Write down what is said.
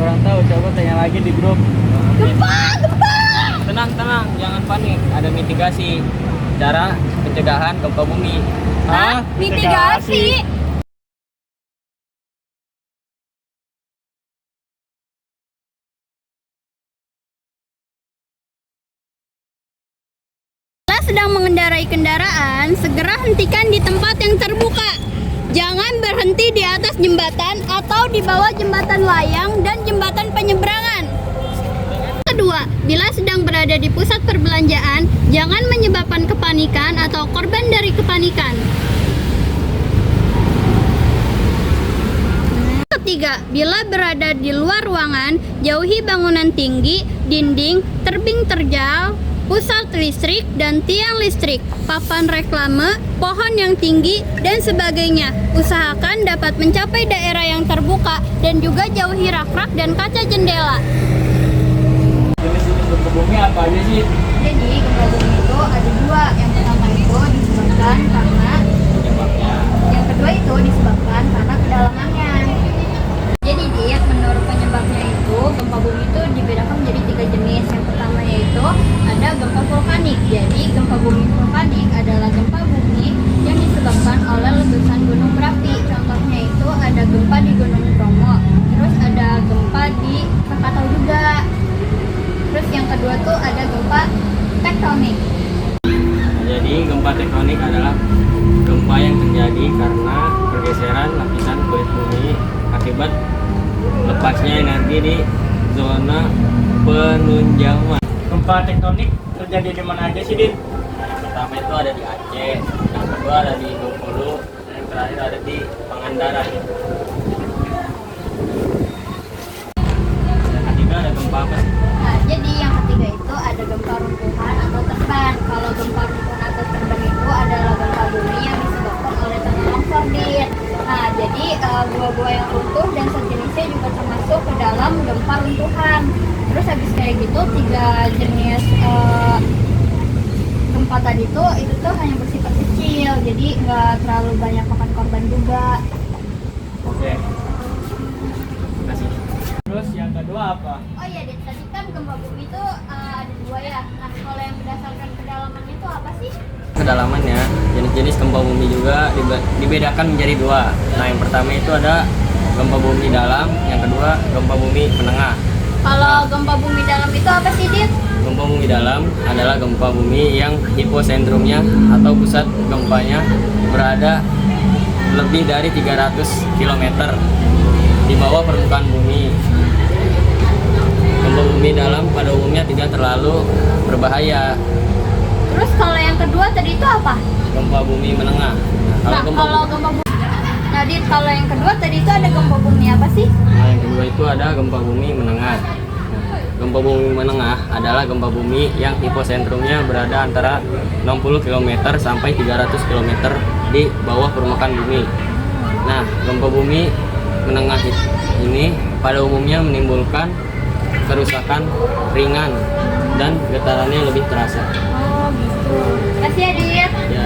kurang tahu, coba tanya lagi di grup. Gempa, gempa. Tenang, jangan panik. Ada mitigasi cara pencegahan gempa bumi. Hah? Mitigasi. Bila sedang mengendarai kendaraan, segera hentikan di tempat yang terbuka. Jangan berhenti di atas jembatan atau di bawah jembatan layang dan jembatan penyeberangan. Kedua, bila sedang berada di pusat perbelanjaan, jangan menyebabkan kepanikan atau korban dari kepanikan. Ketiga, bila berada di luar ruangan, jauhi bangunan tinggi, dinding, terbing terjal, pusat listrik dan tiang listrik, papan reklame, pohon yang tinggi, dan sebagainya. Usahakan dapat mencapai daerah yang terbuka dan juga jauhi rak-rak dan kaca jendela. Jenis-jenis gempa bumi apa aja sih? Jadi gempa bumi itu ada dua. Yang pertama itu disebabkan karena Penyebabnya. yang kedua itu disebabkan karena kedalamannya. Jadi menurut penyebabnya itu gempa bumi itu dibedakan menjadi tiga jenis. Yang pertama yaitu ada gempa vulkanik. Jadi gempa bumi vulkanik adalah gempa bumi yang disebabkan oleh letusan gunung berapi. Contohnya itu ada gempa di Gunung Bromo. Terus ada gempa di Krakatau juga. Terus yang kedua tuh ada gempa tektonik. Jadi gempa tektonik adalah gempa yang terjadi karena pergeseran lapisan kulit bumi akibat lepasnya energi di zona penunjauan. Gempa tektonik terjadi di mana aja sih, Dit? Yang pertama itu ada di Aceh, yang kedua ada di Bengkulu, yang terakhir ada di Pangandaran. Yang ketiga ada gempa apa sih? Nah, jadi yang ketiga itu ada gempa runtuhan atau terban. Kalau gempa runtuhan atau terban itu adalah gempa bumi yang disebabkan oleh tanah longsor, Dit. Nah, jadi gua-gua yang runtuh dan sejenisnya juga termasuk ke dalam gempa runtuhan. Terus habis kayak gitu tiga jenis gempa tadi tuh itu tuh hanya bersifat kecil, jadi nggak terlalu banyak makan korban juga. Oke. Terima kasih. Terus yang kedua apa? Oh iya, Dit, tadi kan gempa bumi itu ada dua ya. Nah, kalau yang berdasarkan kedalamannya itu apa sih? Kedalamannya, jenis-jenis gempa bumi juga dibedakan menjadi dua. Nah, yang pertama itu ada gempa bumi dalam, yang kedua gempa bumi menengah. Kalau gempa bumi dalam itu apa sih, Dit? Gempa bumi dalam adalah gempa bumi yang hiposentrumnya atau pusat gempanya berada lebih dari 300 km di bawah permukaan bumi. Gempa bumi dalam pada umumnya tidak terlalu berbahaya. Terus kalau yang kedua tadi itu apa? Gempa bumi menengah. Nah, kalau gempa bumi. Nah, Dit, kalau yang kedua tadi itu ada gempa bumi apa sih? Nah, yang kedua itu ada gempa bumi menengah. Gempa bumi menengah adalah gempa bumi yang hiposentrumnya berada antara 60 km sampai 300 km di bawah permukaan bumi. Nah, gempa bumi menengah ini pada umumnya menimbulkan kerusakan ringan dan getarannya lebih terasa. Oh, gitu. Kasih ya, Dit. Ya.